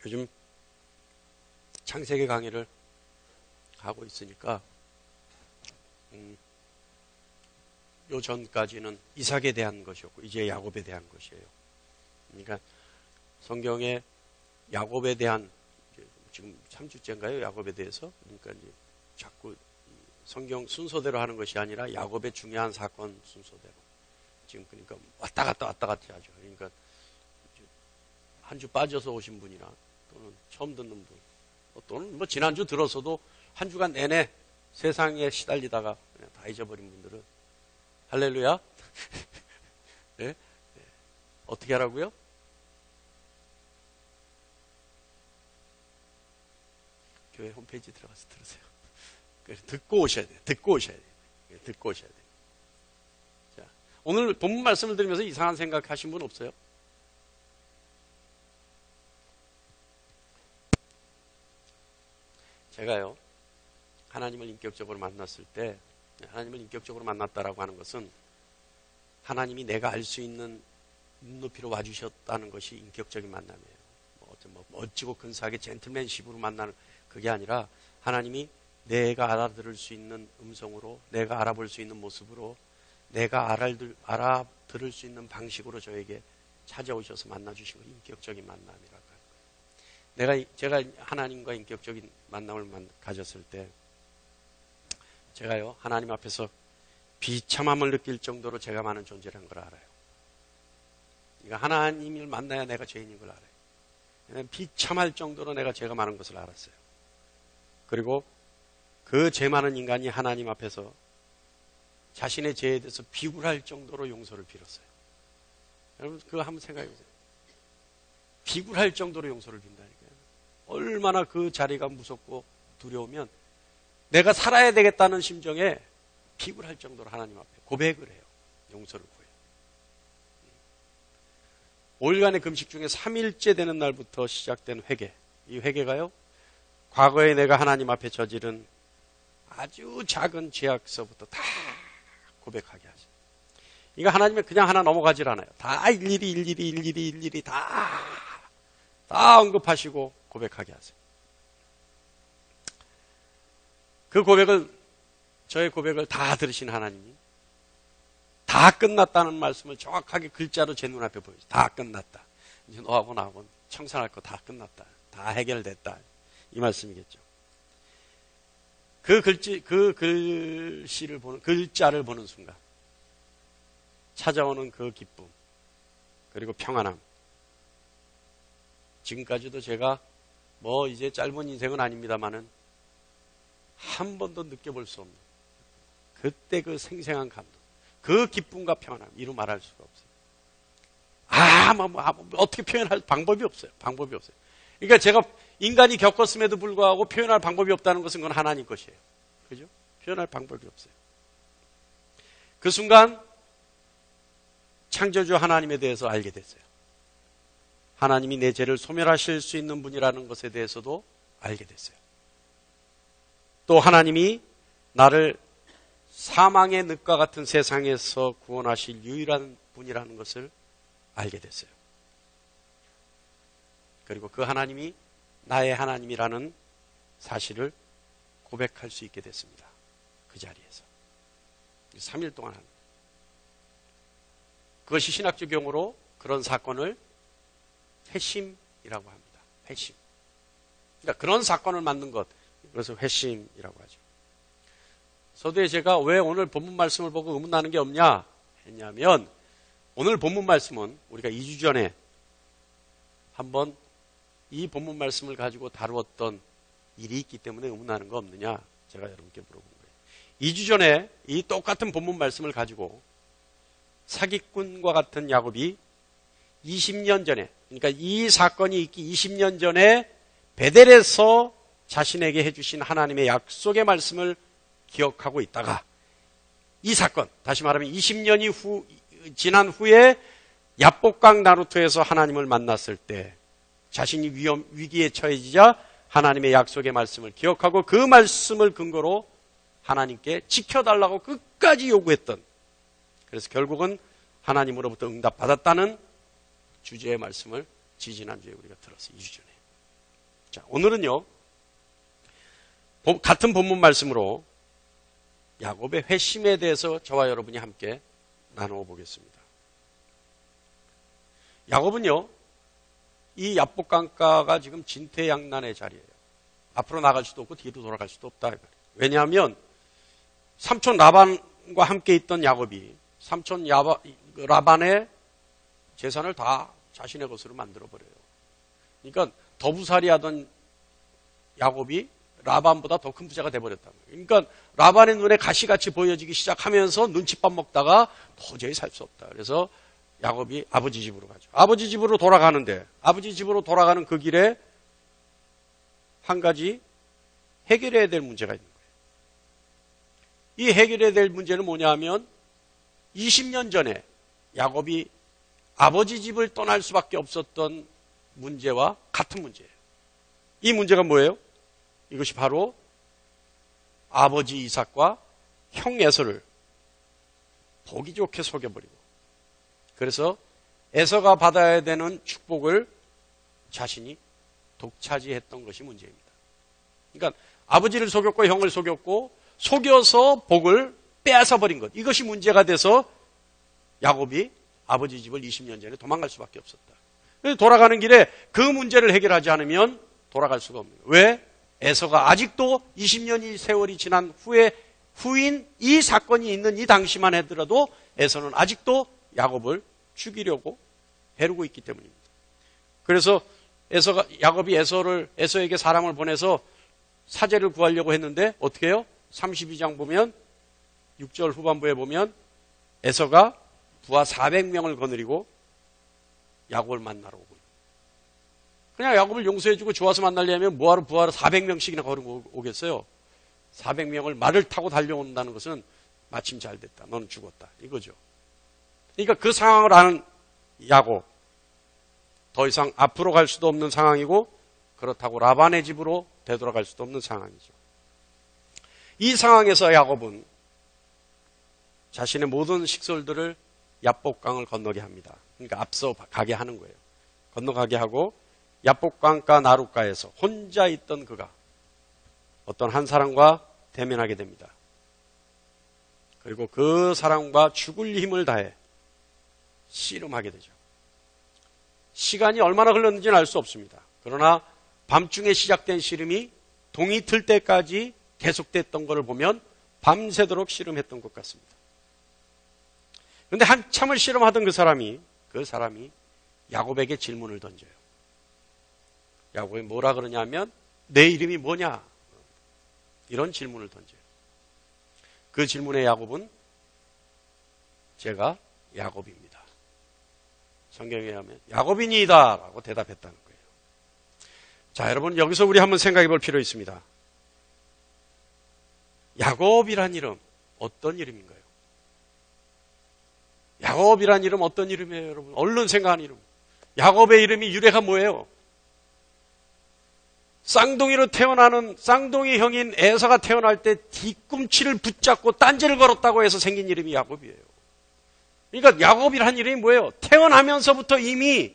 요즘 창세기 강의를 하고 있으니까 요 전까지는 이삭에 대한 것이었고 이제 야곱에 대한 것이에요. 그러니까 성경에 야곱에 대한 지금 3주째인가요? 야곱에 대해서. 그러니까 이제 자꾸 성경 순서대로 하는 것이 아니라 야곱의 중요한 사건 순서대로 지금 그러니까 왔다 갔다 하죠. 그러니까 한 주 빠져서 오신 분이나 또는 처음 듣는 분 또는 뭐 지난주 들어서도 한 주간 내내 세상에 시달리다가 그냥 다 잊어버린 분들은 할렐루야. 네? 네. 어떻게 하라고요? 교회 홈페이지 들어가서 들으세요. 듣고 오셔야 돼요. 듣고 오셔야 돼요. 자, 오늘 본문 말씀을 들으면서 이상한 생각 하신 분 없어요? 제가요, 하나님을 인격적으로 만났을 때, 하나님을 인격적으로 만났다라고 하는 것은 하나님이 내가 알 수 있는 눈높이로 와주셨다는 것이 인격적인 만남이에요. 뭐 멋지고 근사하게 젠틀맨십으로 만나는 그게 아니라 하나님이 내가 알아들을 수 있는 음성으로, 내가 알아볼 수 있는 모습으로, 내가 알아들을 수 있는 방식으로 저에게 찾아오셔서 만나주신 거 인격적인 만남이라고 하는 거예요. 제가 하나님과 인격적인 만남을 가졌을 때 제가요, 하나님 앞에서 비참함을 느낄 정도로 제가 많은 존재라는 걸 알아요. 그러니까 하나님을 만나야 내가 죄인인 걸 알아요. 비참할 정도로 내가 죄가 많은 것을 알았어요. 그리고 그 죄 많은 인간이 하나님 앞에서 자신의 죄에 대해서 비굴할 정도로 용서를 빌었어요. 여러분 그거 한번 생각해 보세요. 비굴할 정도로 용서를 빈다니까요. 얼마나 그 자리가 무섭고 두려우면 내가 살아야 되겠다는 심정에 비굴할 정도로 하나님 앞에 고백을 해요. 용서를 구해요. 5일간의 금식 중에 3일째 되는 날부터 시작된 회개. 이 회개가요, 과거에 내가 하나님 앞에 저지른 아주 작은 죄악서부터 다 고백하게 하죠. 이거 하나님은 그냥 하나 넘어가질 않아요. 다 일일이 다 언급하시고 고백하게 하세요. 그 저의 고백을 다 들으신 하나님이 다 끝났다는 말씀을 정확하게 글자로 제 눈앞에 보여주세요. 다 끝났다. 이제 너하고 나하고 청산할 거 다 끝났다. 다 해결됐다. 이 말씀이겠죠. 그 글자를 보는 순간 찾아오는 그 기쁨 그리고 평안함. 지금까지도 제가 뭐 이제 짧은 인생은 아닙니다만은 한 번도 느껴볼 수 없는 그때 그 생생한 감동, 그 기쁨과 평안함 이루 말할 수가 없어요. 어떻게 표현할 방법이 없어요. 그러니까 제가 인간이 겪었음에도 불구하고 표현할 방법이 없다는 것은 그건 하나님 것이에요. 그죠? 표현할 방법이 없어요. 그 순간 창조주 하나님에 대해서 알게 됐어요. 하나님이 내 죄를 소멸하실 수 있는 분이라는 것에 대해서도 알게 됐어요. 또 하나님이 나를 사망의 늪과 같은 세상에서 구원하실 유일한 분이라는 것을 알게 됐어요. 그리고 그 하나님이 나의 하나님이라는 사실을 고백할 수 있게 됐습니다. 그 자리에서. 3일 동안 합니다. 그것이 신학적 용어로 그런 사건을 회심이라고 합니다. 회심. 그러니까 그런 사건을 만든 것. 그래서 회심이라고 하죠. 서두에 제가 왜 오늘 본문 말씀을 보고 의문나는 게 없냐 했냐면 오늘 본문 말씀은 우리가 2주 전에 한번 이 본문 말씀을 가지고 다루었던 일이 있기 때문에 의문나는 거 없느냐 제가 여러분께 물어본 거예요. 2주 전에 이 똑같은 본문 말씀을 가지고 사기꾼과 같은 야곱이 20년 전에 그러니까 이 사건이 있기 20년 전에 베델에서 자신에게 해주신 하나님의 약속의 말씀을 기억하고 있다가 이 사건 다시 말하면 20년이 지난 후에 야복강 나루토에서 하나님을 만났을 때 자신이 위기에 처해지자 하나님의 약속의 말씀을 기억하고 그 말씀을 근거로 하나님께 지켜달라고 끝까지 요구했던 그래서 결국은 하나님으로부터 응답받았다는 주제의 말씀을 지지난주에 우리가 들었어요. 2주 전에. 자, 오늘은요, 같은 본문 말씀으로 야곱의 회심에 대해서 저와 여러분이 함께 나누어 보겠습니다. 야곱은요, 이 야복강가가 지금 진퇴양난의 자리예요. 앞으로 나갈 수도 없고 뒤로 돌아갈 수도 없다. 왜냐하면 삼촌 라반과 함께 있던 야곱이 삼촌 라반의 재산을 다 자신의 것으로 만들어버려요. 그러니까 더부살이 하던 야곱이 라반보다 더 큰 부자가 돼버렸다는 거예요. 그러니까 라반의 눈에 가시같이 보여지기 시작하면서 눈칫밥 먹다가 도저히 살 수 없다. 그래서 야곱이 아버지 집으로 가죠. 아버지 집으로 돌아가는데 아버지 집으로 돌아가는 그 길에 한 가지 해결해야 될 문제가 있는 거예요. 이 해결해야 될 문제는 뭐냐 하면 20년 전에 야곱이 아버지 집을 떠날 수밖에 없었던 문제와 같은 문제예요. 이 문제가 뭐예요? 이것이 바로 아버지 이삭과 형 에서를 보기 좋게 속여버리고 그래서 에서가 받아야 되는 축복을 자신이 독차지했던 것이 문제입니다. 그러니까 아버지를 속였고 형을 속였고 속여서 복을 빼앗아버린 것. 이것이 문제가 돼서 야곱이 아버지 집을 20년 전에 도망갈 수밖에 없었다. 그래서 돌아가는 길에 그 문제를 해결하지 않으면 돌아갈 수가 없는 거예요. 왜? 에서가 아직도 20년이 세월이 지난 후인 이 사건이 있는 이 당시만 하더라도 에서는 아직도 야곱을 죽이려고 해루고 있기 때문입니다. 그래서 야곱이 에서에게 사람을 보내서 사제를 구하려고 했는데 어떻게 해요? 32장 보면 6절 후반부에 보면 에서가 부하 400명을 거느리고 야곱을 만나러 오고 그냥 야곱을 용서해주고 좋아서 만나려면 뭐하러 부하를 400명씩이나 거르고 오겠어요? 400명을 말을 타고 달려온다는 것은 마침 잘 됐다. 너는 죽었다. 이거죠. 그러니까 그 상황을 아는 야곱. 더 이상 앞으로 갈 수도 없는 상황이고 그렇다고 라반의 집으로 되돌아갈 수도 없는 상황이죠. 이 상황에서 야곱은 자신의 모든 식솔들을 야복강을 건너게 합니다. 그러니까 앞서 가게 하는 거예요. 건너가게 하고 야복강가 나룻가에서 혼자 있던 그가 어떤 한 사람과 대면하게 됩니다. 그리고 그 사람과 죽을 힘을 다해 씨름하게 되죠. 시간이 얼마나 흘렀는지는 알 수 없습니다. 그러나 밤중에 시작된 씨름이 동이 틀 때까지 계속됐던 것을 보면 밤새도록 씨름했던 것 같습니다. 그런데 한참을 씨름하던 그 사람이 야곱에게 질문을 던져요. 야곱이 뭐라 그러냐면 내 이름이 뭐냐? 이런 질문을 던져요. 그 질문에 야곱은 제가 야곱입니다. 성경에 의하면 야곱이니이다 라고 대답했다는 거예요. 자, 여러분 여기서 우리 한번 생각해 볼 필요 있습니다. 야곱이란 이름 어떤 이름인가요? 야곱이란 이름 어떤 이름이에요, 여러분? 얼른 생각하는 이름. 야곱의 이름이 유래가 뭐예요? 쌍둥이로 태어나는 쌍둥이 형인 에서가 태어날 때 뒤꿈치를 붙잡고 딴지를 걸었다고 해서 생긴 이름이 야곱이에요. 그러니까 야곱이란 이름이 뭐예요? 태어나면서부터 이미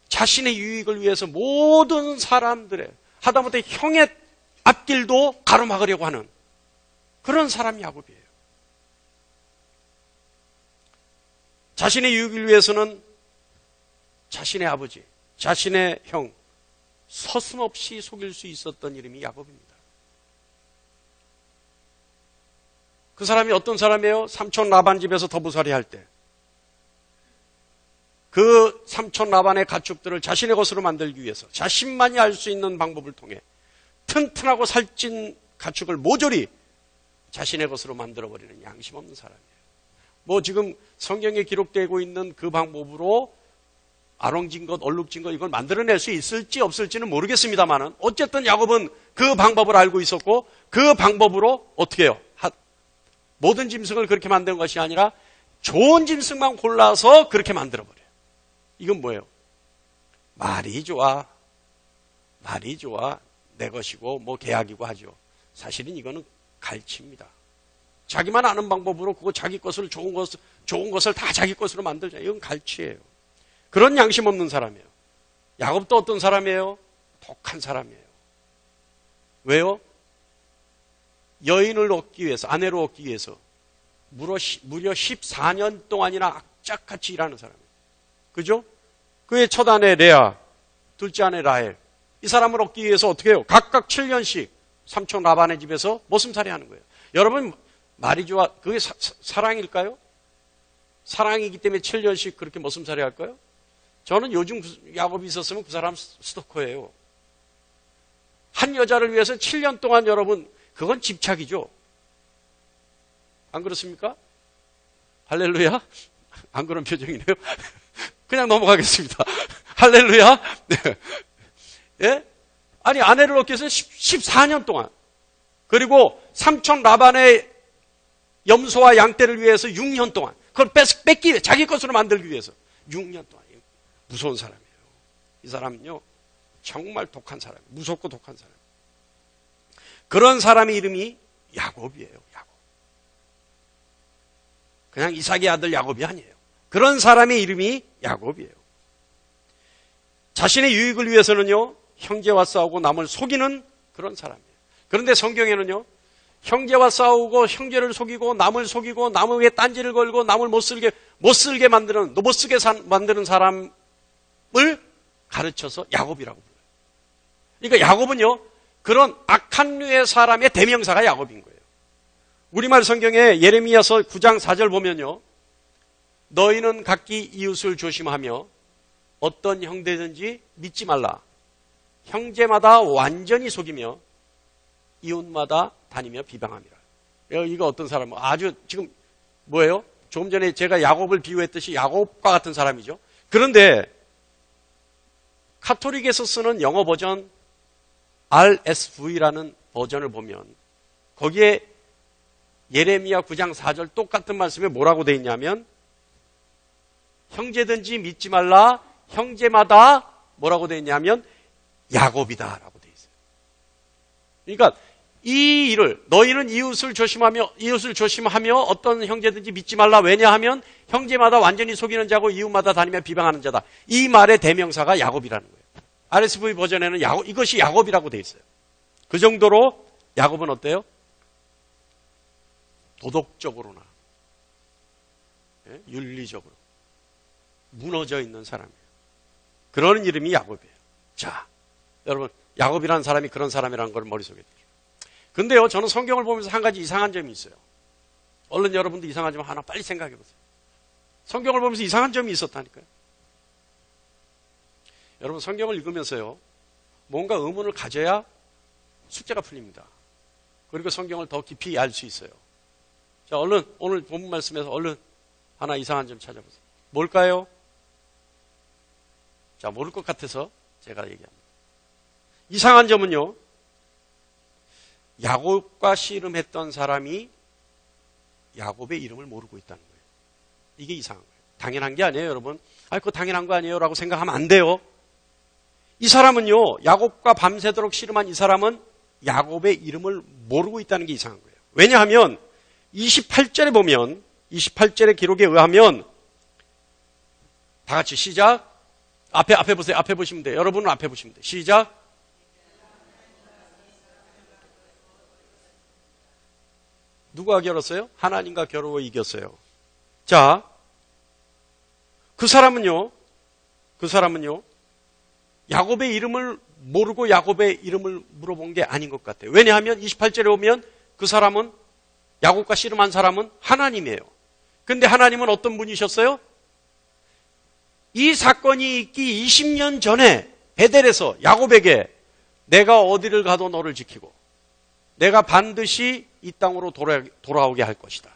자신의 유익을 위해서 모든 사람들의 하다못해 형의 앞길도 가로막으려고 하는 그런 사람이 야곱이에요. 자신의 유익을 위해서는 자신의 아버지, 자신의 형 서슴없이 속일 수 있었던 이름이 야곱입니다. 그 사람이 어떤 사람이에요? 삼촌 라반 집에서 더부살이 할 때 그 삼촌 라반의 가축들을 자신의 것으로 만들기 위해서 자신만이 알 수 있는 방법을 통해 튼튼하고 살찐 가축을 모조리 자신의 것으로 만들어버리는 양심 없는 사람이에요. 뭐 지금 성경에 기록되고 있는 그 방법으로 아롱진 것, 얼룩진 것 이걸 만들어낼 수 있을지 없을지는 모르겠습니다만은 어쨌든 야곱은 그 방법을 알고 있었고 그 방법으로 어떻게 해요? 모든 짐승을 그렇게 만드는 것이 아니라 좋은 짐승만 골라서 그렇게 만들어버려요. 이건 뭐예요? 말이 좋아 내 것이고 뭐 계약이고 하죠. 사실은 이거는 갈치입니다. 자기만 아는 방법으로 그거 자기 것을 좋은 것을 다 자기 것으로 만들자. 이건 갈치예요. 그런 양심 없는 사람이에요. 야곱도 어떤 사람이에요? 독한 사람이에요. 왜요? 여인을 얻기 위해서, 아내를 얻기 위해서 무려 14년 동안이나 악착같이 일하는 사람이에요. 그죠? 그의 첫 아내 레아, 둘째 아내 라헬, 이 사람을 얻기 위해서 어떻게 해요? 각각 7년씩 삼촌 라반의 집에서 머슴살이 하는 거예요. 여러분 말이 좋아, 그게 사랑일까요? 사랑이기 때문에 7년씩 그렇게 머슴살이 할까요? 저는 요즘 야곱이 있었으면 그 사람 스토커예요. 한 여자를 위해서 7년 동안 여러분, 그건 집착이죠. 안 그렇습니까? 할렐루야? 안 그런 표정이네요. 그냥 넘어가겠습니다. 할렐루야? 네. 예? 아니, 아내를 얻기 위해서 14년 동안. 그리고 삼촌 라반의 염소와 양떼를 위해서 6년 동안. 그걸 뺏기 위해, 자기 것으로 만들기 위해서 6년 동안. 무서운 사람이에요. 이 사람은요, 정말 독한 사람이에요. 무섭고 독한 사람. 그런 사람의 이름이 야곱이에요. 야곱. 그냥 이삭의 아들 야곱이 아니에요. 그런 사람의 이름이 야곱이에요. 자신의 유익을 위해서는요, 형제와 싸우고 남을 속이는 그런 사람이에요. 그런데 성경에는요, 형제와 싸우고 형제를 속이고 남을 남에게 딴지를 걸고 남을 못 쓰게 만드는 사람을 가르쳐서 야곱이라고 불러요. 그러니까 야곱은요, 그런 악한 류의 사람의 대명사가 야곱인 거예요. 우리말 성경에 예레미야서 9장 4절 보면요, 너희는 각기 이웃을 조심하며 어떤 형제든지 믿지 말라. 형제마다 완전히 속이며 이웃마다 다니며 비방함이라. 이거 어떤 사람, 아주 지금 뭐예요? 조금 전에 제가 야곱을 비유했듯이 야곱과 같은 사람이죠. 그런데 카톨릭에서 쓰는 영어 버전 RSV라는 버전을 보면 거기에 예레미야 9장 4절 똑같은 말씀에 뭐라고 되어 있냐면 형제든지 믿지 말라. 형제마다 뭐라고 되어 있냐면 야곱이다라고 되어 있어요. 그러니까 이 일을 너희는 이웃을 조심하며 어떤 형제든지 믿지 말라. 왜냐하면 형제마다 완전히 속이는 자고 이웃마다 다니며 비방하는 자다. 이 말의 대명사가 야곱이라는 거예요. RSV 버전에는 이것이 야곱이라고 되어 있어요. 그 정도로 야곱은 어때요? 도덕적으로나 윤리적으로 무너져 있는 사람이에요. 그런 이름이 야곱이에요. 자, 여러분, 야곱이라는 사람이 그런 사람이라는 걸 머릿속에 두세요. 근데요, 저는 성경을 보면서 한 가지 이상한 점이 있어요. 얼른 여러분도 이상한 점 하나 빨리 생각해 보세요. 성경을 보면서 이상한 점이 있었다니까요. 여러분, 성경을 읽으면서요, 뭔가 의문을 가져야 숙제가 풀립니다. 그리고 성경을 더 깊이 알 수 있어요. 자, 얼른 오늘 본문 말씀에서 얼른 하나 이상한 점 찾아보세요. 뭘까요? 자, 모를 것 같아서 제가 얘기합니다. 이상한 점은요, 야곱과 씨름했던 사람이 야곱의 이름을 모르고 있다는 거예요. 이게 이상한 거예요. 당연한 게 아니에요, 여러분. 그거 당연한 거 아니에요 라고 생각하면 안 돼요. 이 사람은요, 야곱과 밤새도록 씨름한 이 사람은 야곱의 이름을 모르고 있다는 게 이상한 거예요. 왜냐하면 28절에 보면 28절의 기록에 의하면 다 같이 시작. 앞에 보세요. 앞에 보시면 돼요. 여러분은 앞에 보시면 돼요. 시작. 누가 겨뤘어요? 하나님과 겨루어 이겼어요. 자, 그 사람은요, 야곱의 이름을 모르고 야곱의 이름을 물어본 게 아닌 것 같아요. 왜냐하면 28절에 보면 그 사람은, 야곱과 씨름한 사람은 하나님이에요. 근데 하나님은 어떤 분이셨어요? 이 사건이 있기 20년 전에 베델에서 야곱에게 내가 어디를 가도 너를 지키고 내가 반드시 이 땅으로 돌아오게 할 것이다.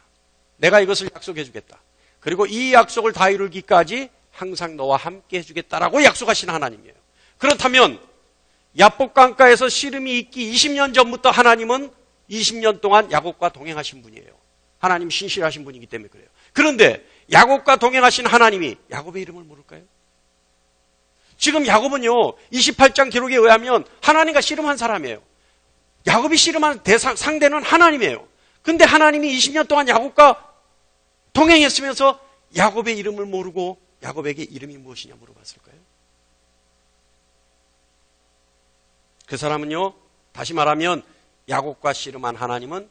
내가 이것을 약속해 주겠다. 그리고 이 약속을 다 이루기까지 항상 너와 함께 해주겠다라고 약속하신 하나님이에요. 그렇다면 야복강가에서 씨름이 있기 20년 전부터 하나님은 20년 동안 야곱과 동행하신 분이에요. 하나님 신실하신 분이기 때문에 그래요. 그런데 야곱과 동행하신 하나님이 야곱의 이름을 모를까요? 지금 야곱은요, 28장 기록에 의하면 하나님과 씨름한 사람이에요. 야곱이 씨름한 상대는 하나님이에요. 근데 하나님이 20년 동안 야곱과 동행했으면서 야곱의 이름을 모르고 야곱에게 이름이 무엇이냐 물어봤을까요? 그 사람은요, 다시 말하면 야곱과 씨름한 하나님은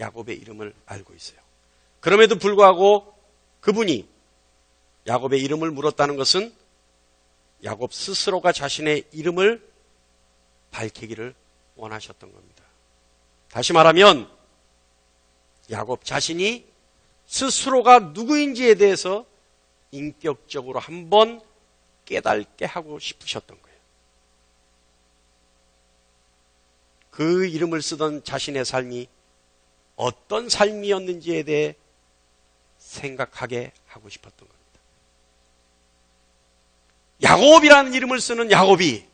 야곱의 이름을 알고 있어요. 그럼에도 불구하고 그분이 야곱의 이름을 물었다는 것은 야곱 스스로가 자신의 이름을 밝히기를 원하셨던 겁니다. 다시 말하면 야곱 자신이 스스로가 누구인지에 대해서 인격적으로 한번 깨닫게 하고 싶으셨던 거예요. 그 이름을 쓰던 자신의 삶이 어떤 삶이었는지에 대해 생각하게 하고 싶었던 겁니다. 야곱이라는 이름을 쓰는 야곱이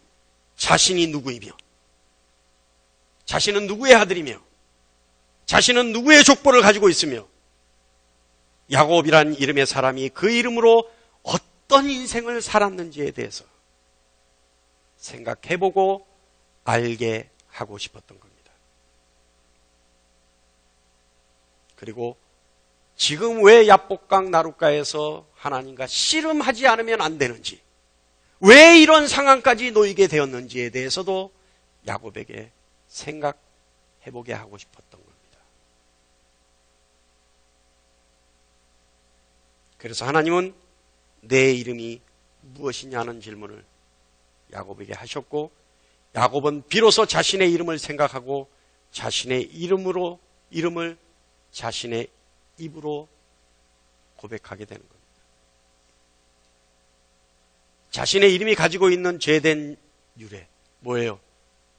자신이 누구이며, 자신은 누구의 아들이며, 자신은 누구의 족보를 가지고 있으며, 야곱이라는 이름의 사람이 그 이름으로 어떤 인생을 살았는지에 대해서 생각해보고 알게 하고 싶었던 겁니다. 그리고 지금 왜 야복강 나룻가에서 하나님과 씨름하지 않으면 안 되는지, 왜 이런 상황까지 놓이게 되었는지에 대해서도 야곱에게 생각해보게 하고 싶었던 겁니다. 그래서 하나님은 내 이름이 무엇이냐는 질문을 야곱에게 하셨고, 야곱은 비로소 자신의 이름을 생각하고 자신의 이름을 자신의 입으로 고백하게 되는 겁니다. 자신의 이름이 가지고 있는 죄된 유래, 뭐예요?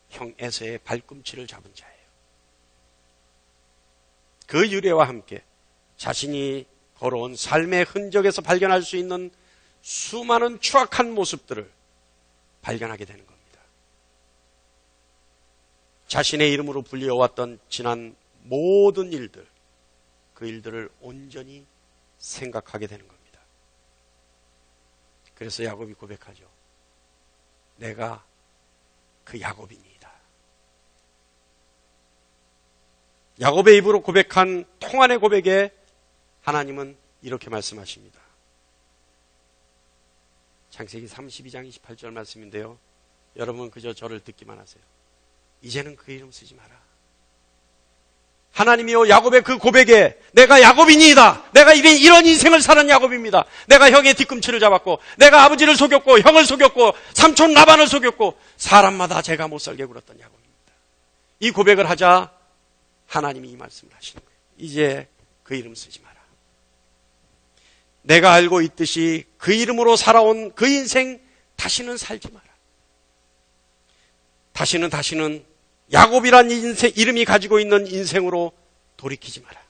형 에서의 발꿈치를 잡은 자예요. 그 유래와 함께 자신이 걸어온 삶의 흔적에서 발견할 수 있는 수많은 추악한 모습들을 발견하게 되는 겁니다. 자신의 이름으로 불려왔던 지난 모든 일들, 그 일들을 온전히 생각하게 되는 겁니다. 그래서 야곱이 고백하죠. 내가 그 야곱입니다. 야곱의 입으로 고백한 통안의 고백에 하나님은 이렇게 말씀하십니다. 창세기 32장 28절 말씀인데요. 여러분 그저 저를 듣기만 하세요. 이제는 그 이름 쓰지 마라. 하나님이요, 야곱의 그 고백에 내가 야곱이니이다. 내가 이런 인생을 사는 야곱입니다. 내가 형의 뒤꿈치를 잡았고, 내가 아버지를 속였고, 형을 속였고, 삼촌 라반을 속였고, 사람마다 제가 못 살게 굴었던 야곱입니다. 이 고백을 하자 하나님이 이 말씀을 하시는 거예요. 이제 그 이름 쓰지 마라. 내가 알고 있듯이 그 이름으로 살아온 그 인생 다시는 살지 마라. 다시는 야곱이란 인생, 이름이 가지고 있는 인생으로 돌이키지 마라.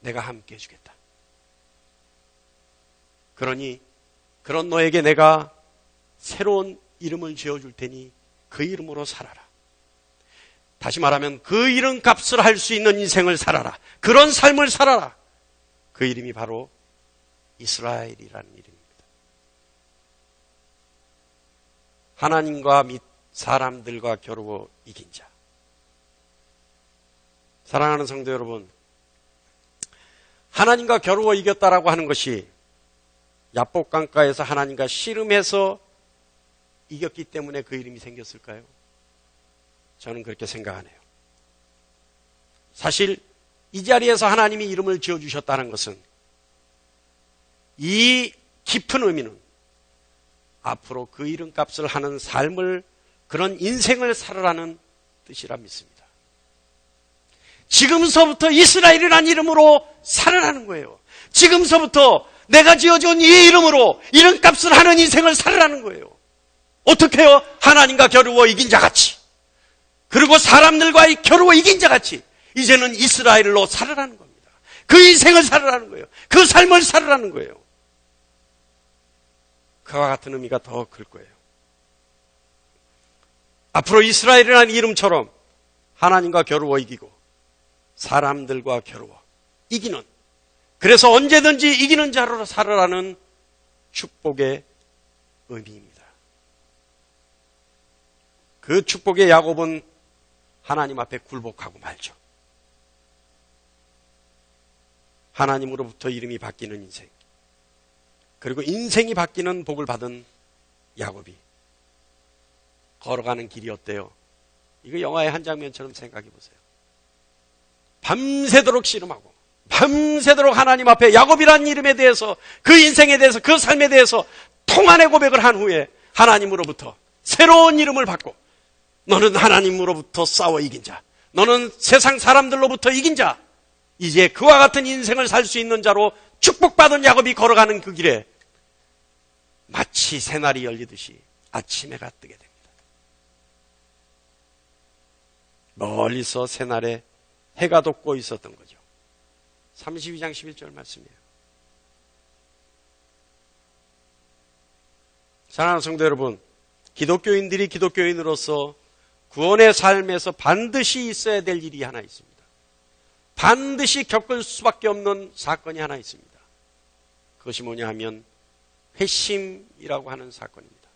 내가 함께 해주겠다. 그러니 그런 너에게 내가 새로운 이름을 지어줄 테니 그 이름으로 살아라. 다시 말하면 그 이름 값을 할 수 있는 인생을 살아라. 그런 삶을 살아라. 그 이름이 바로 이스라엘이라는 이름입니다. 하나님과 및 사람들과 겨루어 이긴 자. 사랑하는 성도 여러분, 하나님과 겨루어 이겼다라고 하는 것이 야복강가에서 하나님과 씨름해서 이겼기 때문에 그 이름이 생겼을까요? 저는 그렇게 생각하네요. 사실 이 자리에서 하나님이 이름을 지어주셨다는 것은 이 깊은 의미는 앞으로 그 이름값을 하는 삶을, 그런 인생을 살아라는 뜻이라 믿습니다. 지금서부터 이스라엘이라는 이름으로 살아라는 거예요. 지금서부터 내가 지어준 이 이름으로 이름값을 하는 인생을 살아라는 거예요. 어떻게 해요? 하나님과 겨루어 이긴 자같이, 그리고 사람들과 겨루어 이긴 자같이 이제는 이스라엘로 살아라는 겁니다. 그 인생을 살아라는 거예요. 그 삶을 살아라는 거예요. 그와 같은 의미가 더 클 거예요. 앞으로 이스라엘이라는 이름처럼 하나님과 겨루어 이기고 사람들과 겨루어 이기는, 그래서 언제든지 이기는 자로 살아라는 축복의 의미입니다. 그 축복의 야곱은 하나님 앞에 굴복하고 말죠. 하나님으로부터 이름이 바뀌는 인생, 그리고 인생이 바뀌는 복을 받은 야곱이 걸어가는 길이 어때요? 이거 영화의 한 장면처럼 생각해 보세요. 밤새도록 씨름하고 밤새도록 하나님 앞에 야곱이라는 이름에 대해서, 그 인생에 대해서, 그 삶에 대해서 통안의 고백을 한 후에 하나님으로부터 새로운 이름을 받고, 너는 하나님으로부터 싸워 이긴 자, 너는 세상 사람들로부터 이긴 자, 이제 그와 같은 인생을 살 수 있는 자로 축복받은 야곱이 걸어가는 그 길에 마치 새날이 열리듯이 아침 해가 뜨게 됩니다. 멀리서 새날에 해가 돋고 있었던 거죠. 32장 11절 말씀이에요. 사랑하는 성도 여러분, 기독교인들이 기독교인으로서 구원의 삶에서 반드시 있어야 될 일이 하나 있습니다. 반드시 겪을 수밖에 없는 사건이 하나 있습니다. 그것이 뭐냐 하면 회심이라고 하는 사건입니다.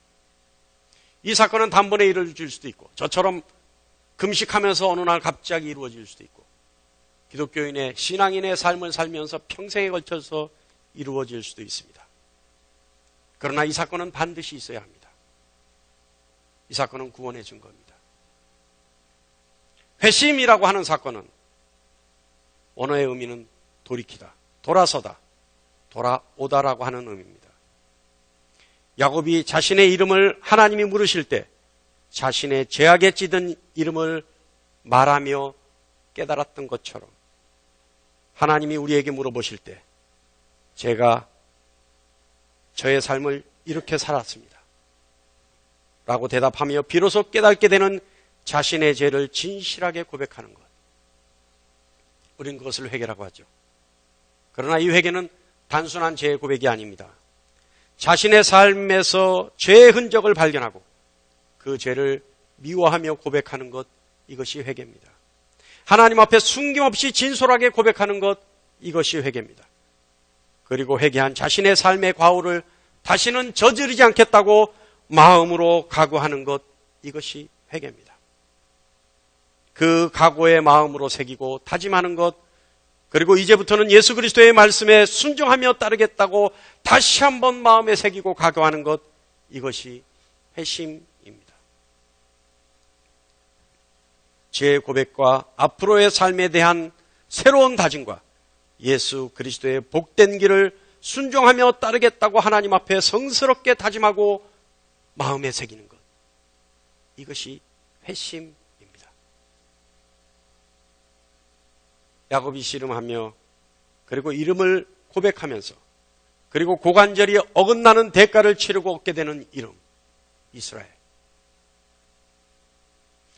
이 사건은 단번에 이루어질 수도 있고, 저처럼 금식하면서 어느 날 갑자기 이루어질 수도 있고, 기독교인의 신앙인의 삶을 살면서 평생에 걸쳐서 이루어질 수도 있습니다. 그러나 이 사건은 반드시 있어야 합니다. 이 사건은 구원의 증거입니다. 회심이라고 하는 사건은 원어의 의미는 돌이키다, 돌아서다, 돌아오다라고 하는 의미입니다. 야곱이 자신의 이름을 하나님이 물으실 때 자신의 죄악에 찌든 이름을 말하며 깨달았던 것처럼, 하나님이 우리에게 물어보실 때 제가 저의 삶을 이렇게 살았습니다 라고 대답하며 비로소 깨닫게 되는 자신의 죄를 진실하게 고백하는 것, 우린 그것을 회개라고 하죠. 그러나 이 회개는 단순한 죄의 고백이 아닙니다. 자신의 삶에서 죄의 흔적을 발견하고 그 죄를 미워하며 고백하는 것, 이것이 회개입니다. 하나님 앞에 숨김없이 진솔하게 고백하는 것, 이것이 회개입니다. 그리고 회개한 자신의 삶의 과오를 다시는 저지르지 않겠다고 마음으로 각오하는 것, 이것이 회개입니다. 그 각오의 마음으로 새기고 다짐하는 것, 그리고 이제부터는 예수 그리스도의 말씀에 순종하며 따르겠다고 다시 한번 마음에 새기고 각오하는 것, 이것이 회심입니다. 죄의 고백과 앞으로의 삶에 대한 새로운 다짐과 예수 그리스도의 복된 길을 순종하며 따르겠다고 하나님 앞에 성스럽게 다짐하고 마음에 새기는 것, 이것이 회심입니다. 야곱이 씨름하며 그리고 이름을 고백하면서 그리고 고관절이 어긋나는 대가를 치르고 얻게 되는 이름, 이스라엘.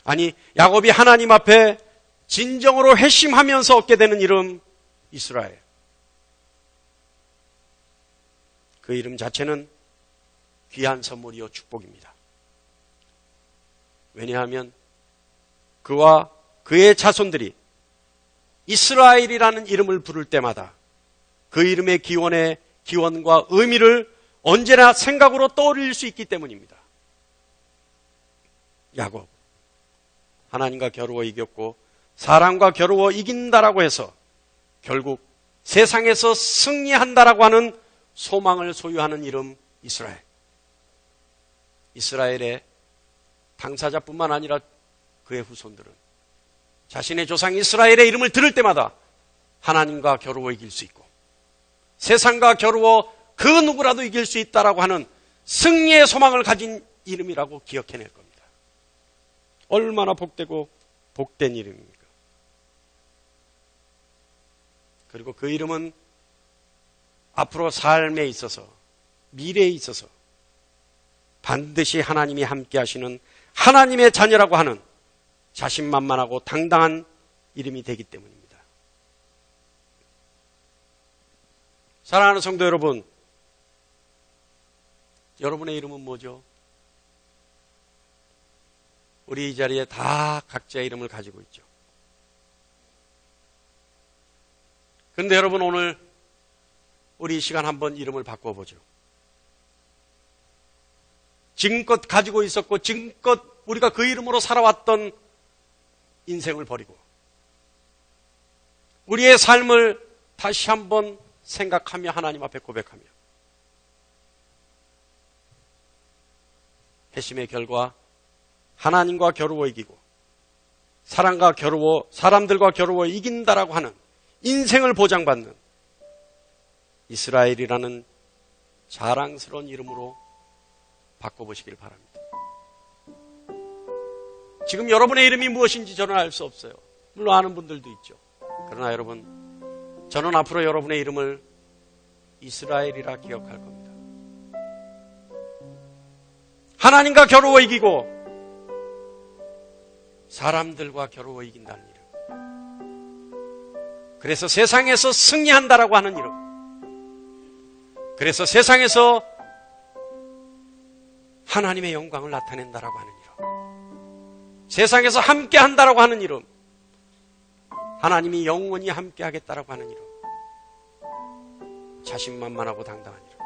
아니, 야곱이 하나님 앞에 진정으로 회심하면서 얻게 되는 이름, 이스라엘. 그 이름 자체는 귀한 선물이요 축복입니다. 왜냐하면 그와 그의 자손들이 이스라엘이라는 이름을 부를 때마다 그 이름의 기원과 의미를 언제나 생각으로 떠올릴 수 있기 때문입니다. 야곱, 하나님과 겨루어 이겼고 사람과 겨루어 이긴다라고 해서 결국 세상에서 승리한다라고 하는 소망을 소유하는 이름, 이스라엘. 이스라엘의 당사자뿐만 아니라 그의 후손들은 자신의 조상 이스라엘의 이름을 들을 때마다 하나님과 겨루어 이길 수 있고 세상과 겨루어 그 누구라도 이길 수 있다라고 하는 승리의 소망을 가진 이름이라고 기억해낼 겁니다. 얼마나 복되고 복된 이름입니까? 그리고 그 이름은 앞으로 삶에 있어서, 미래에 있어서 반드시 하나님이 함께 하시는 하나님의 자녀라고 하는 자신만만하고 당당한 이름이 되기 때문입니다. 사랑하는 성도 여러분, 여러분의 이름은 뭐죠? 우리 이 자리에 다 각자의 이름을 가지고 있죠. 그런데 여러분, 오늘 우리 이 시간 한번 이름을 바꿔보죠. 지금껏 가지고 있었고 지금껏 우리가 그 이름으로 살아왔던 인생을 버리고 우리의 삶을 다시 한번 생각하며 하나님 앞에 고백하며 회심의 결과 하나님과 겨루어 이기고 사람들과 겨루어 이긴다라고 하는 인생을 보장받는 이스라엘이라는 자랑스러운 이름으로 바꿔보시길 바랍니다. 지금 여러분의 이름이 무엇인지 저는 알 수 없어요. 물론 아는 분들도 있죠. 그러나 여러분, 저는 앞으로 여러분의 이름을 이스라엘이라 기억할 겁니다. 하나님과 겨루어 이기고 사람들과 겨루어 이긴다는 이름. 그래서 세상에서 승리한다라고 하는 이름. 그래서 세상에서 하나님의 영광을 나타낸다라고 하는 이름. 세상에서 함께 한다라고 하는 이름. 하나님이 영원히 함께 하겠다라고 하는 이름. 자신만만하고 당당한 이름.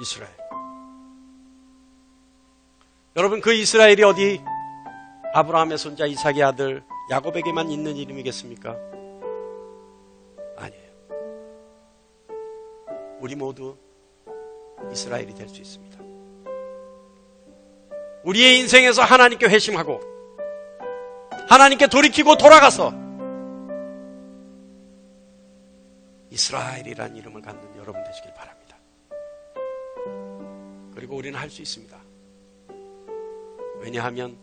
이스라엘. 여러분, 그 이스라엘이 어디 아브라함의 손자 이삭의 아들 야곱에게만 있는 이름이겠습니까? 아니에요. 우리 모두 이스라엘이 될 수 있습니다. 우리의 인생에서 하나님께 회심하고 하나님께 돌이키고 돌아가서 이스라엘이라는 이름을 갖는 여러분 되시길 바랍니다. 그리고 우리는 할 수 있습니다. 왜냐하면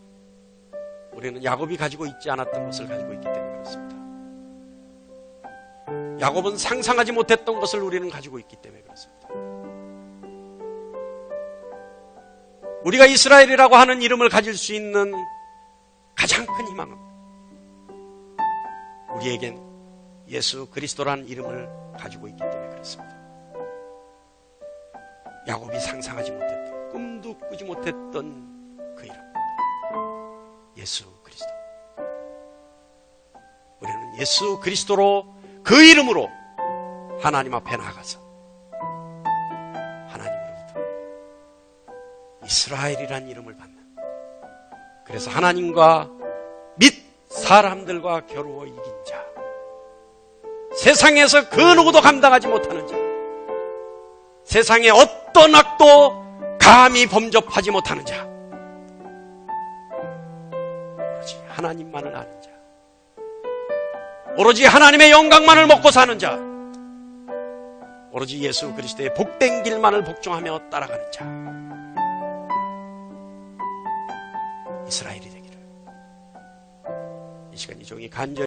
우리는 야곱이 가지고 있지 않았던 것을 가지고 있기 때문에 그렇습니다. 야곱은 상상하지 못했던 것을 우리는 가지고 있기 때문에 그렇습니다. 우리가 이스라엘이라고 하는 이름을 가질 수 있는 가장 큰 희망은 우리에겐 예수 그리스도라는 이름을 가지고 있기 때문에 그렇습니다. 야곱이 상상하지 못했던, 꿈도 꾸지 못했던 그 이름, 예수 그리스도. 우리는 예수 그리스도로, 그 이름으로 하나님 앞에 나가서 하나님으로부터 이스라엘이라는 이름을 받는, 그래서 하나님과 및 사람들과 겨루어 이긴 자, 세상에서 그 누구도 감당하지 못하는 자, 세상의 어떤 악도 감히 범접하지 못하는 자, 오로지 하나님만을 아는 자, 오로지 하나님의 영광만을 먹고 사는 자, 오로지 예수 그리스도의 복된 길만을 복종하며 따라가는 자, 이스라엘이 되기를 이 시간 이 종이 간절히